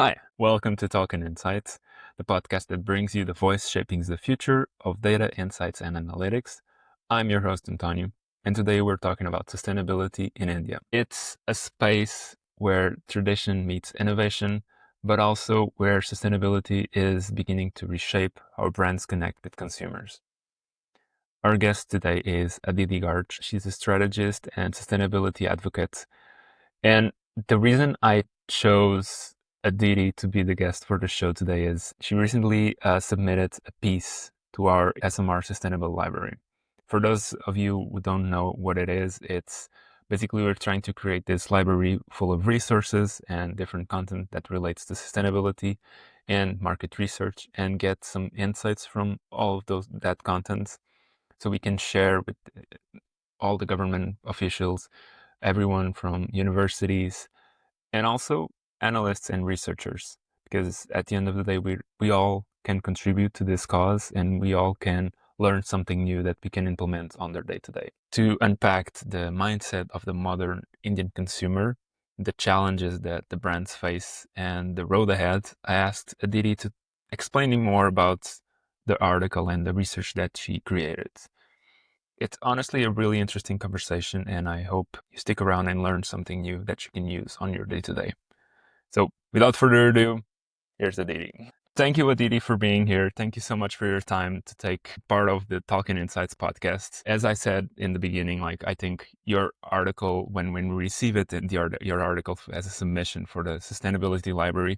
Hi, welcome to Talking Insights, the podcast that brings you the voice shaping the future of data, insights, and analytics. I'm your host, Antonio, and today we're talking about sustainability in India. It's a space where tradition meets innovation, but also where sustainability is beginning to reshape how brands connect with consumers. Our guest today is Aditi Garg. She's a strategist and sustainability advocate. And the reason I chose Aditi to be the guest for the show today is she recently submitted a piece to our SMR Sustainable Library. For those of you who don't know what it is, it's basically we're trying to create this library full of resources and different content that relates to sustainability and market research and get some insights from all of that content so we can share with all the government officials, everyone from universities, and also analysts and researchers. Because at the end of the day, we all can contribute to this cause and we all can learn something new that we can implement on their day to day. To unpack the mindset of the modern Indian consumer, the challenges that the brands face, and the road ahead, I asked Aditi to explain me more about the article and the research that she created. It's honestly a really interesting conversation, and I hope you stick around and learn something new that you can use on your day to day. So, without further ado, here's Aditi. Thank you, Aditi, for being here. Thank you so much for your time to take part of the Talking Insights podcast. As I said in the beginning, I think your article, when we receive it, your article as a submission for the Sustainability Library,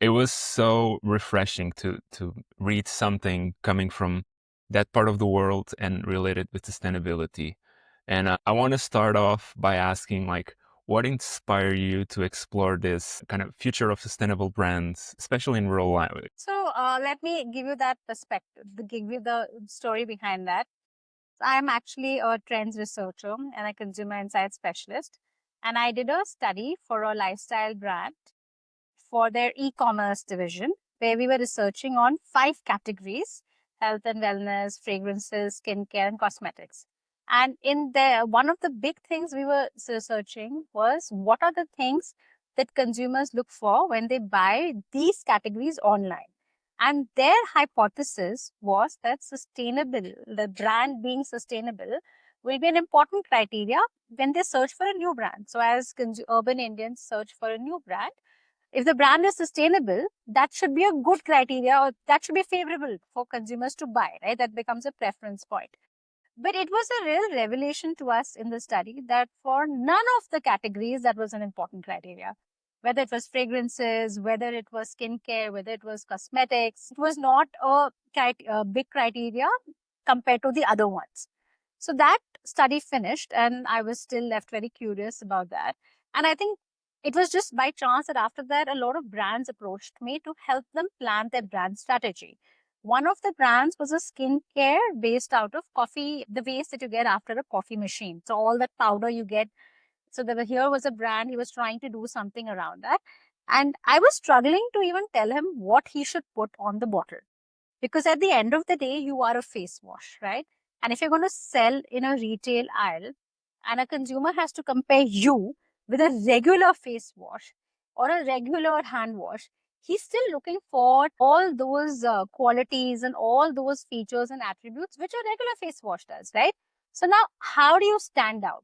it was so refreshing to read something coming from that part of the world and related with sustainability. And I want to start off by asking, what inspired you to explore this kind of future of sustainable brands, especially in rural life? So let me give you that perspective, give you the story behind that. I'm actually a trends researcher and a consumer insight specialist. And I did a study for a lifestyle brand for their e-commerce division, where we were researching on 5 categories: health and wellness, fragrances, skincare, and cosmetics. And in there, one of the big things we were researching was what are the things that consumers look for when they buy these categories online. And their hypothesis was that sustainable, the brand being sustainable, will be an important criteria when they search for a new brand. So as urban Indians search for a new brand, if the brand is sustainable, that should be a good criteria, or that should be favorable for consumers to buy, right? That becomes a preference point. But it was a real revelation to us in the study that for none of the categories, that was an important criteria. Whether it was fragrances, whether it was skincare, whether it was cosmetics, it was not a big criteria compared to the other ones. So that study finished, and I was still left very curious about that. And I think it was just by chance that after that, a lot of brands approached me to help them plan their brand strategy. One of the brands was a skincare based out of coffee, the waste that you get after a coffee machine. So all that powder you get. So here was a brand, he was trying to do something around that. And I was struggling to even tell him what he should put on the bottle. Because at the end of the day, you are a face wash, right? And if you're going to sell in a retail aisle and a consumer has to compare you with a regular face wash or a regular hand wash, he's still looking for all those qualities and all those features and attributes which a regular face wash does, right? So now, how do you stand out?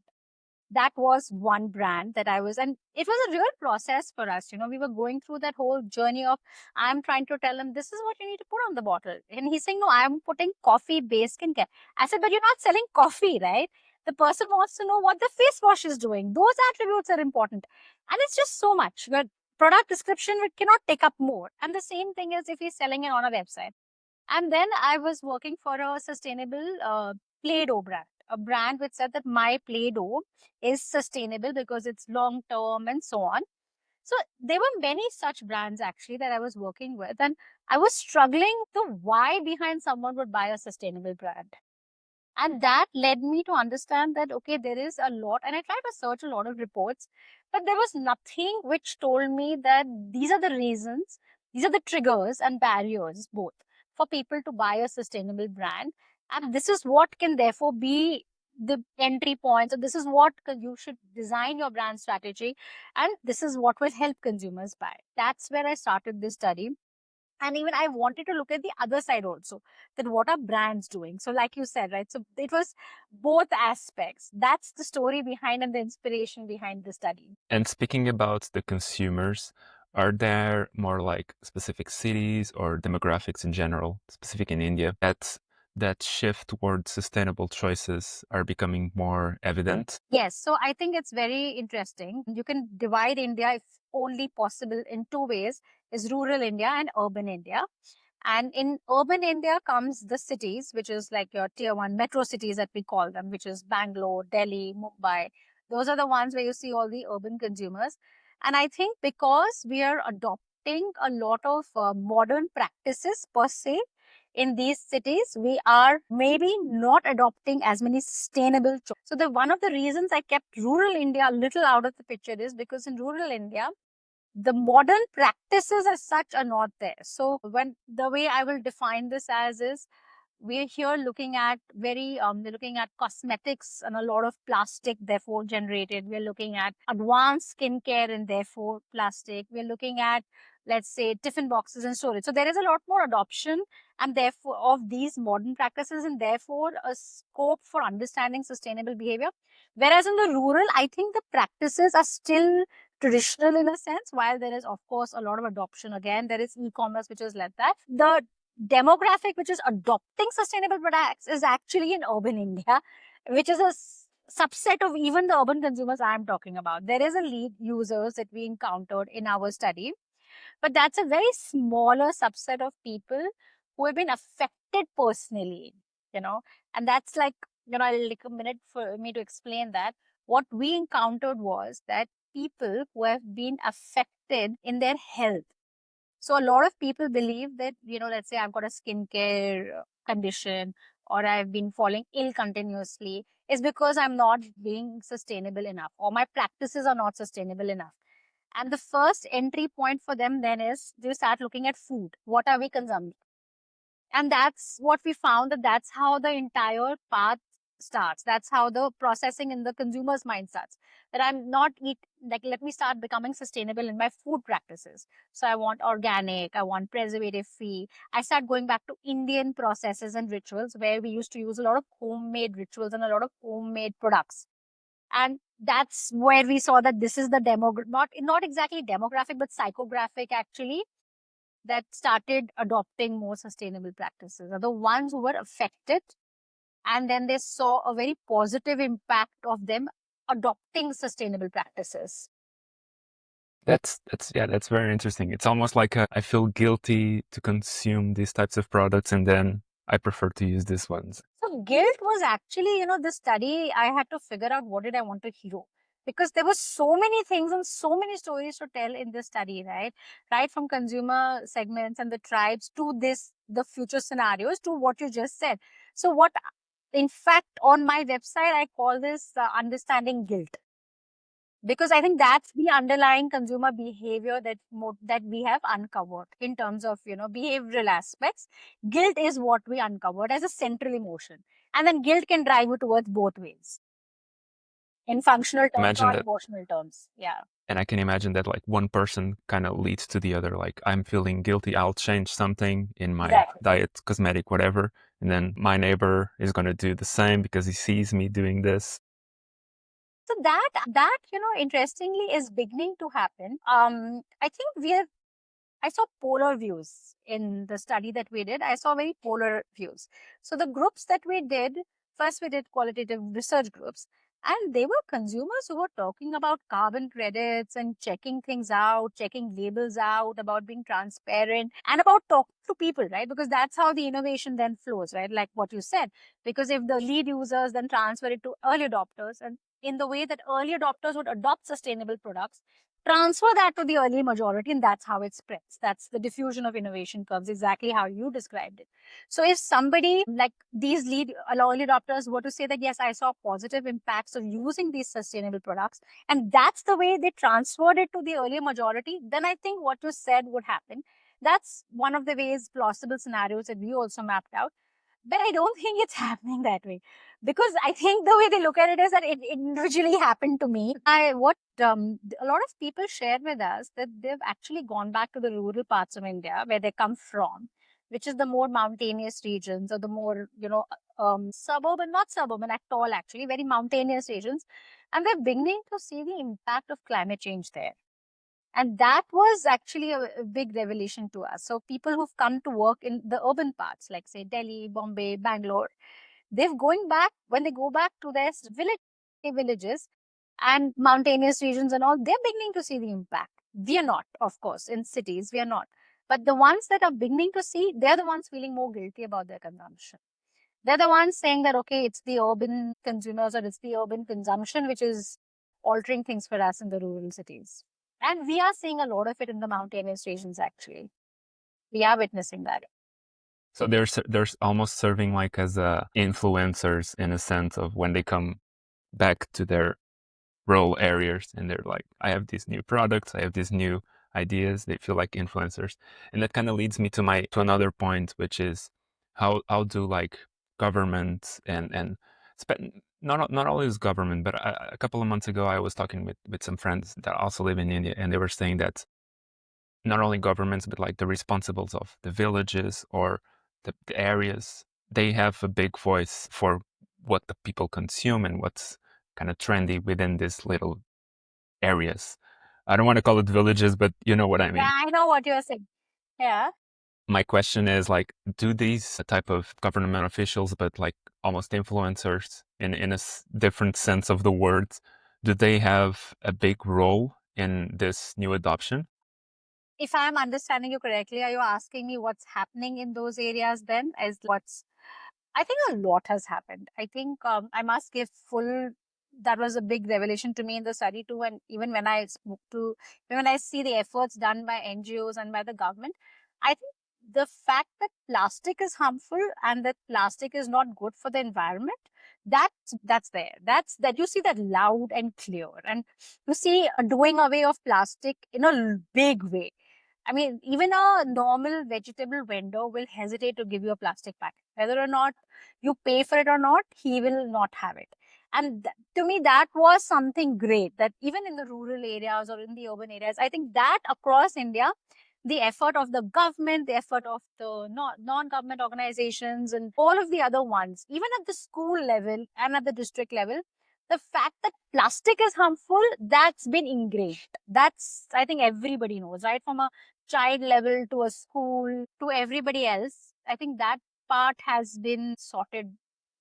That was one brand that I was, and it was a real process for us. We were going through that whole journey of, I'm trying to tell him this is what you need to put on the bottle. And he's saying, no, I'm putting coffee based skincare. I said, but you're not selling coffee, right? The person wants to know what the face wash is doing. Those attributes are important. And it's just so much. Your product description, it cannot take up more. And the same thing is if he's selling it on a website. And then I was working for a sustainable Play-Doh brand, a brand which said that my Play-Doh is sustainable because it's long term and so on. So there were many such brands actually that I was working with, and I was struggling the why behind someone would buy a sustainable brand. And that led me to understand that, okay, there is a lot, and I tried to search a lot of reports, but there was nothing which told me that these are the reasons, these are the triggers and barriers both for people to buy a sustainable brand. And this is what can therefore be the entry point. So this is what you should design your brand strategy, and this is what will help consumers buy. That's where I started this study. And even I wanted to look at the other side also, that what are brands doing. So like you said, right, so it was both aspects. That's the story behind and the inspiration behind the study. And speaking about the consumers, are there more like specific cities or demographics in general, specific in India, that shift towards sustainable choices are becoming more evident? Yes, so I think it's very interesting. You can divide India, if only possible, in two ways: is rural India and urban India. And in urban India comes the cities, which is like your tier one metro cities that we call them, which is Bangalore, Delhi, Mumbai. Those are the ones where you see all the urban consumers. And I think because we are adopting a lot of modern practices per se in these cities, we are maybe not adopting as many sustainable choices. So the one of the reasons I kept rural India a little out of the picture is because in rural India, the modern practices as such are not there. So when the way I will define this as is, we're here looking at we're looking at cosmetics and a lot of plastic therefore generated. We're looking at advanced skincare and therefore plastic. We're looking at, let's say, tiffin boxes and storage. So there is a lot more adoption and therefore of these modern practices, and therefore a scope for understanding sustainable behavior. Whereas in the rural, I think the practices are still traditional in a sense, while there is of course a lot of adoption. Again, there is e-commerce which has led that. The demographic which is adopting sustainable products is actually in urban India, which is a subset of even the urban consumers I'm talking about. There is a lead users that we encountered in our study, but that's a very smaller subset of people who have been affected personally, you know, and that's like, I'll take a minute for me to explain that. What we encountered was that people who have been affected in their health. So a lot of people believe that, let's say I've got a skincare condition or I've been falling ill continuously, is because I'm not being sustainable enough or my practices are not sustainable enough. And the first entry point for them then is they start looking at food. What are we consuming? And that's what we found, that that's how the entire path starts. That's how the processing in the consumer's mind starts. That I'm not like, let me start becoming sustainable in my food practices. So I want organic, I want preservative free. I start going back to Indian processes and rituals where we used to use a lot of homemade rituals and a lot of homemade products. And that's where we saw that this is the not exactly demographic, but psychographic actually, that started adopting more sustainable practices are the ones who were affected, and then they saw a very positive impact of them adopting sustainable practices. That's very interesting. It's almost like I feel guilty to consume these types of products, and then I prefer to use these ones. So guilt was actually, the study. I had to figure out what did I want to hero, because there were so many things and so many stories to tell in this study, right? Right from consumer segments and the tribes to the future scenarios to what you just said. So what, in fact, on my website, I call this understanding guilt, because I think that's the underlying consumer behavior that we have uncovered in terms of, behavioral aspects. Guilt is what we uncovered as a central emotion, and then guilt can drive you towards both ways, in functional terms Imagine or that, emotional terms. Yeah, and I can imagine that like one person kind of leads to the other. Like I'm feeling guilty, I'll change something in my exactly. diet, cosmetic, whatever, and then my neighbor is going to do the same because he sees me doing this. So that interestingly is beginning to happen. I think I saw polar views in the study that we did. I saw very polar views. So the groups that we did, first we did qualitative research groups, and they were consumers who were talking about carbon credits and checking things out, checking labels out, about being transparent and about talking to people, right? Because that's how the innovation then flows, right? Like what you said, because if the lead users then transfer it to early adopters, and in the way that early adopters would adopt sustainable products, transfer that to the early majority, and that's how it spreads. That's the diffusion of innovation curves, exactly how you described it. So if somebody like these lead early adopters were to say that, yes, I saw positive impacts of using these sustainable products, and that's the way they transferred it to the early majority, then I think what you said would happen. That's one of the ways, plausible scenarios that we also mapped out. But I don't think it's happening that way. because I think the way they look at it is that it individually happened to me. A lot of people share with us that they've actually gone back to the rural parts of India where they come from, which is the more mountainous regions or the more, suburban, not suburban at all, actually, very mountainous regions. And they're beginning to see the impact of climate change there. And that was actually a big revelation to us. So people who've come to work in the urban parts, like say Delhi, Bombay, Bangalore, they're going back, when they go back to their villages and mountainous regions and all, they're beginning to see the impact. We are not, of course, in cities, we are not. But the ones that are beginning to see, they're the ones feeling more guilty about their consumption. They're the ones saying that, okay, it's the urban consumers or it's the urban consumption which is altering things for us in the rural cities. And we are seeing a lot of it in the mountainous regions, actually. We are witnessing that. So there's almost serving like as influencers in a sense of when they come back to their rural areas and they're like, I have these new products, I have these new ideas. They feel like influencers, and that kind of leads me to another point, which is how do like government and not always government, but a couple of months ago I was talking with some friends that also live in India, and they were saying that not only governments, but like the responsibles of the villages or the areas, they have a big voice for what the people consume and what's kind of trendy within these little areas. I don't want to call it villages, but you know what I Yeah, mean. I know what you're saying. Yeah. My question is like, do these type of government officials, but like almost influencers in a different sense of the words, do they have a big role in this new adoption? If I'm understanding you correctly, are you asking me what's happening in those areas then? As what's I think a lot has happened. I think I must give full. That was a big revelation to me in the study too. And even when I spoke to, even when I see the efforts done by NGOs and by the government, I think the fact that plastic is harmful and that plastic is not good for the environment, that's there. That you see that loud and clear, and you see a doing away of plastic in a big way. I mean, even a normal vegetable vendor will hesitate to give you a plastic packet. Whether or not you pay for it or not, he will not have it. And to me, that was something great that even in the rural areas or in the urban areas, I think that across India, the effort of the government, the effort of the non-government organizations and all of the other ones, even at the school level and at the district level, the fact that plastic is harmful, that's been ingrained. That's, I think everybody knows, right? From a child level to a school to everybody else. I think that part has been sorted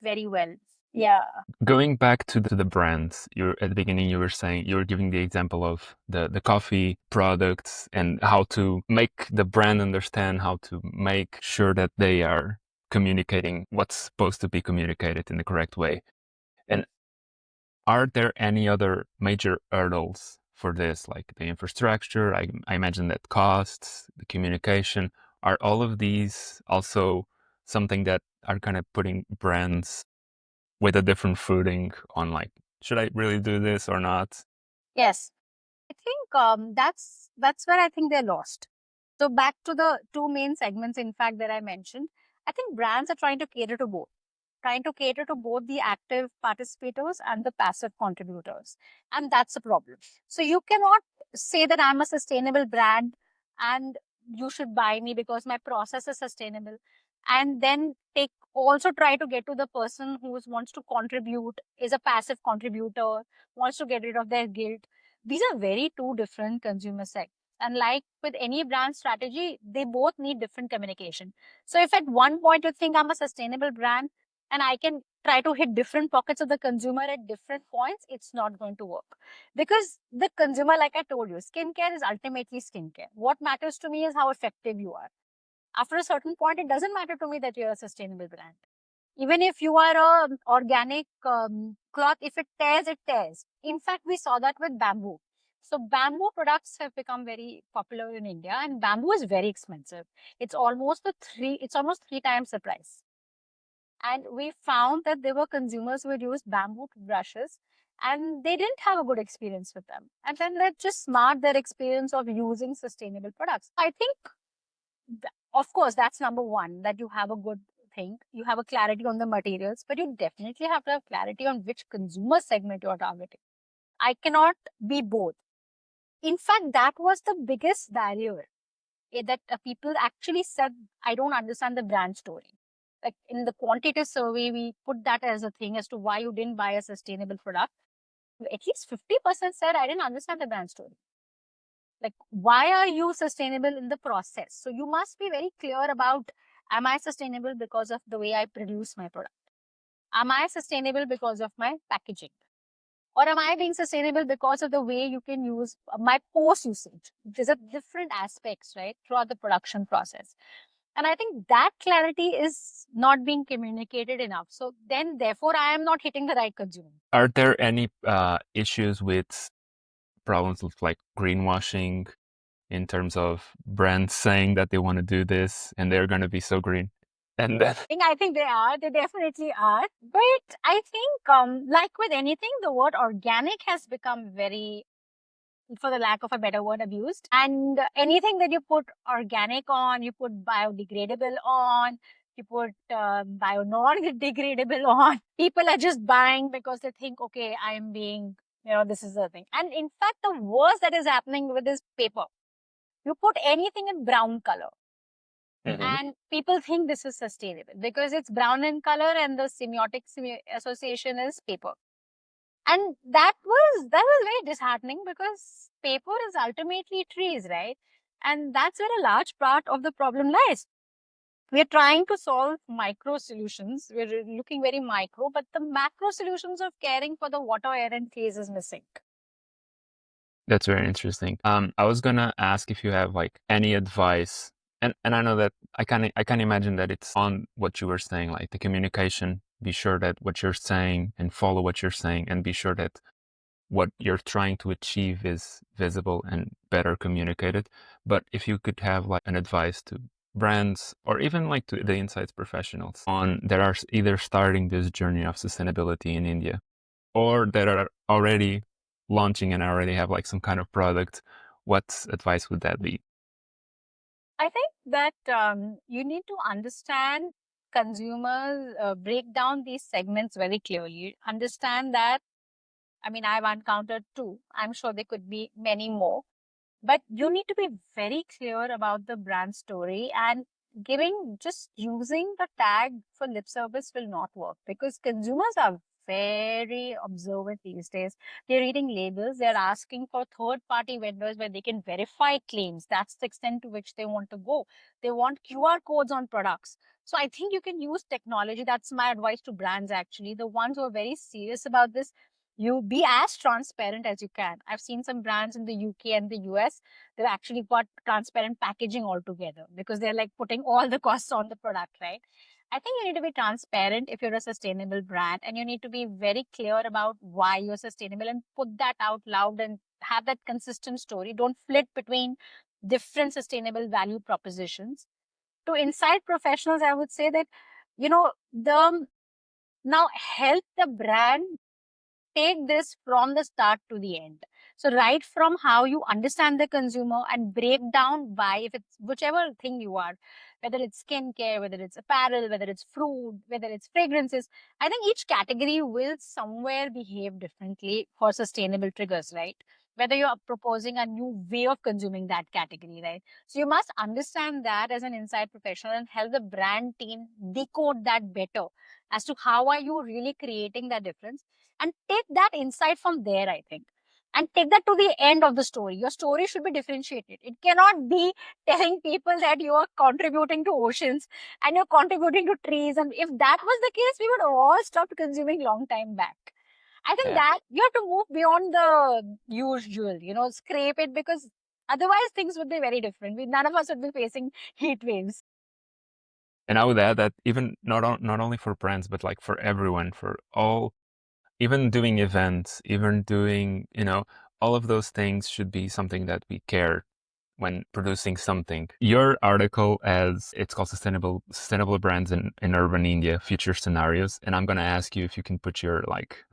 very well. Yeah. Going back to the brands, you at the beginning you were saying you were giving the example of the coffee products and how to make the brand understand how to make sure that they are communicating what's supposed to be communicated in the correct way. And are there any other major hurdles for this, like the infrastructure? I imagine that costs, the communication, are all of these also something that are kind of putting brands with a different footing on like, should I really do this or not? Yes. I think that's where I think they're lost. So back to the two main segments, in fact, that I mentioned, I think brands are trying to cater to both, trying to cater to both the active participators and the passive contributors, and that's a problem. So you cannot say that I'm a sustainable brand and you should buy me because my process is sustainable, and then take also try to get to the person who wants to contribute, is a passive contributor, wants to get rid of their guilt. These are very two different consumer segments. And like with any brand strategy, they both need different communication. So if at one point you think I'm a sustainable brand and I can try to hit different pockets of the consumer at different points, it's not going to work. Because the consumer, like I told you, skincare is ultimately skincare. What matters to me is how effective you are. After a certain point, it doesn't matter to me that you're a sustainable brand. Even if you are a organic cloth, if it tears, it tears. In fact, we saw that with bamboo. So bamboo products have become very popular in India, and bamboo is very expensive. It's almost three times the price. And we found that there were consumers who would use bamboo brushes and they didn't have a good experience with them. And then they just smart their experience of using sustainable products. I think, of course, that's number one, that you have a good think. You have a clarity on the materials, but you definitely have to have clarity on which consumer segment you are targeting. I cannot be both. In fact, that was the biggest barrier, that people actually said, I don't understand the brand story. Like in the quantitative survey, we put that as a thing as to why you didn't buy a sustainable product. At least 50% said, I didn't understand the brand story. Like, why are you sustainable in the process? So you must be very clear about, am I sustainable because of the way I produce my product? Am I sustainable because of my packaging? Or am I being sustainable because of the way you can use my post usage? These are different aspects, right, throughout the production process. And I think that clarity is not being communicated enough. So then, therefore, I am not hitting the right consumer. Are there any issues with problems with like greenwashing in terms of brands saying that they want to do this and they're going to be so green? And then I think they definitely are. But I think, like with anything, the word organic has become very, for the lack of a better word, abused. And anything that you put organic on, you put biodegradable on, you put bio non-degradable on, people are just buying because they think, okay, I'm being, this is the thing. And in fact, the worst that is happening with this paper, you put anything in brown color. And people think this is sustainable because it's brown in color and the semiotic association is paper. And that was very disheartening because paper is ultimately trees, right? And that's where a large part of the problem lies. We're trying to solve micro solutions. We're looking very micro, but the macro solutions of caring for the water, air, and trees is missing. That's very interesting. I was gonna ask if you have like any advice, and I know that I can imagine that it's on what you were saying, like the communication. Be sure that what you're saying and follow what you're saying, and be sure that what you're trying to achieve is visible and better communicated. But if you could have like an advice to brands or even like to the insights professionals on that are either starting this journey of sustainability in India or that are already launching and already have like some kind of product, what advice would that be? I think that you need to understand consumers, break down these segments very clearly. Understand that, I mean, I've encountered two. I'm sure there could be many more. But you need to be very clear about the brand story, and just using the tag for lip service will not work because consumers are very observant these days. They're reading labels, they're asking for third party vendors where they can verify claims. That's the extent to which they want to go. They want QR codes on products. So I think you can use technology. That's my advice to brands actually. The ones who are very serious about this, you be as transparent as you can. I've seen some brands in the UK and the US, they've actually got transparent packaging altogether because they're like putting all the costs on the product, right? I think you need to be transparent if you're a sustainable brand, and you need to be very clear about why you're sustainable and put that out loud and have that consistent story. Don't flit between different sustainable value propositions. To inside professionals, I would say that, the now help the brand take this from the start to the end. So right from how you understand the consumer and break down why, if it's whichever thing you are, whether it's skincare, whether it's apparel, whether it's fruit, whether it's fragrances, I think each category will somewhere behave differently for sustainable triggers, right? Whether you're proposing a new way of consuming that category, right? So you must understand that as an inside professional and help the brand team decode that better as to how are you really creating that difference, and take that insight from there, I think, and take that to the end of the story. Your story should be differentiated. It cannot be telling people that you are contributing to oceans and you're contributing to trees. And if that was the case, we would all stop consuming long time back. I think Yeah. that you have to move beyond the usual, scrape it, because otherwise things would be very different. None of us would be facing heat waves. And I would add that even not only for brands, but like for everyone, for all, even doing events, even doing, all of those things should be something that we care when producing something. Your article, as it's called Sustainable Brands in Urban India, Future Scenarios. And I'm going to ask you if you can put your like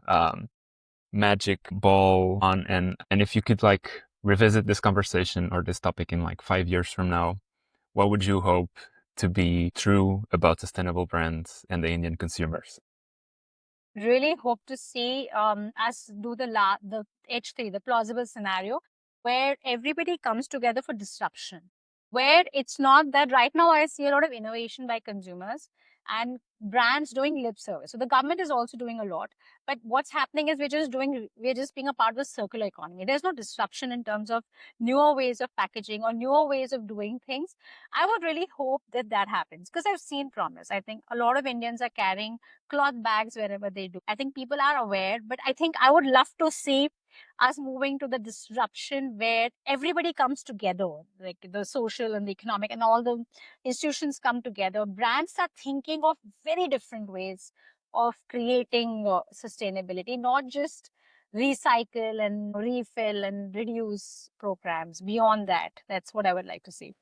magic ball on, and if you could like revisit this conversation or this topic in like 5 years from now, what would you hope to be true about sustainable brands and the Indian consumers? Really hope to see us do the H3, the plausible scenario, where everybody comes together for disruption. Where it's not that right now I see a lot of innovation by consumers and brands doing lip service. So the government is also doing a lot. But what's happening is we're just being a part of the circular economy. There's no disruption in terms of newer ways of packaging or newer ways of doing things. I would really hope that that happens because I've seen promise. I think a lot of Indians are carrying cloth bags wherever they do. I think people are aware, but I think I would love to see us moving to the disruption where everybody comes together, like the social and the economic and all the institutions come together. Brands are thinking of very different ways of creating sustainability, not just recycle and refill and reduce programs. Beyond that, that's what I would like to see.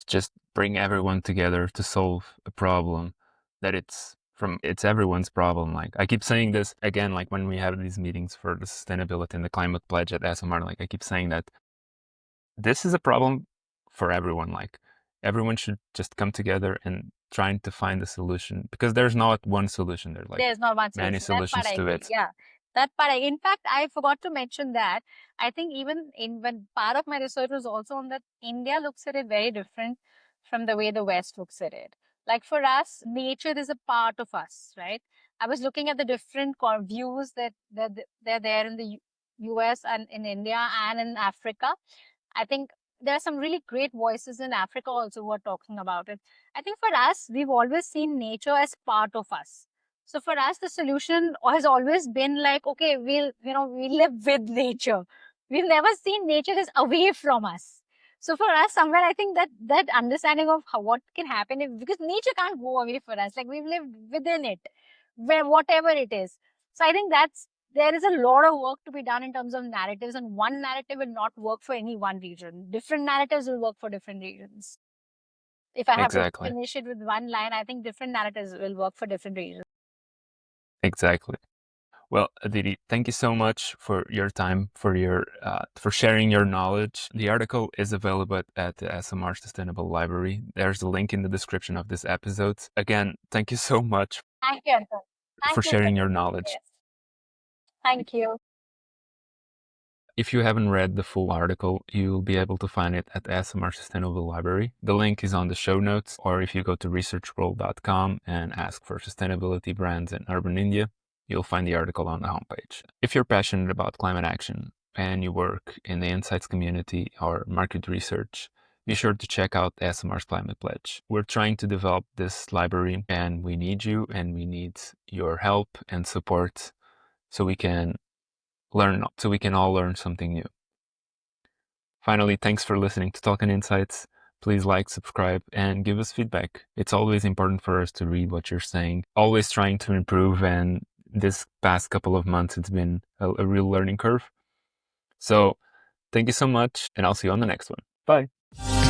Just bring everyone together to solve a problem that it's everyone's problem. Like I keep saying this again, like when we have these meetings for the sustainability and the climate pledge at SMR, like I keep saying that this is a problem for everyone. Like everyone should just come together and trying to find a solution, because there's not one solution. There's like There's not one many solution. That part solutions I to agree. it. Yeah. That part, in fact, I forgot to mention that. I think even in when part of my research was also on that India looks at it very different from the way the West looks at it. Like for us, nature is a part of us, right? I was looking at the different views that they're there in the US and in India and in Africa. I think there are some really great voices in Africa also who are talking about it. I think for us, we've always seen nature as part of us. So for us, the solution has always been like, okay, we live with nature. We've never seen nature as away from us. So for us, somewhere I think that understanding of what can happen because nature can't go away for us. Like we've lived within it, where whatever it is. So I think there is a lot of work to be done in terms of narratives, and one narrative will not work for any one region. Different narratives will work for different regions. If I have to Exactly. finish it with one line, I think different narratives will work for different regions. Exactly. Well, Aditi, thank you so much for your time, for sharing your knowledge. The article is available at the SMR Sustainable Library. There's a link in the description of this episode. Again, thank you so much Thank you, Anton. for Thank you so sharing your much. knowledge. Yes. Thank you. If you haven't read the full article, you'll be able to find it at the SMR Sustainable Library. The link is on the show notes, or if you go to researchworld.com and ask for sustainability brands in urban India, you'll find the article on the homepage. If you're passionate about climate action and you work in the insights community or market research, be sure to check out SMR's Climate Pledge. We're trying to develop this library, and we need you and we need your help and support so we can all learn something new. Finally, thanks for listening to Talking Insights. Please like, subscribe, and give us feedback. It's always important for us to read what you're saying. Always trying to improve, and this past couple of months, it's been a real learning curve. So thank you so much, and I'll see you on the next one. Bye.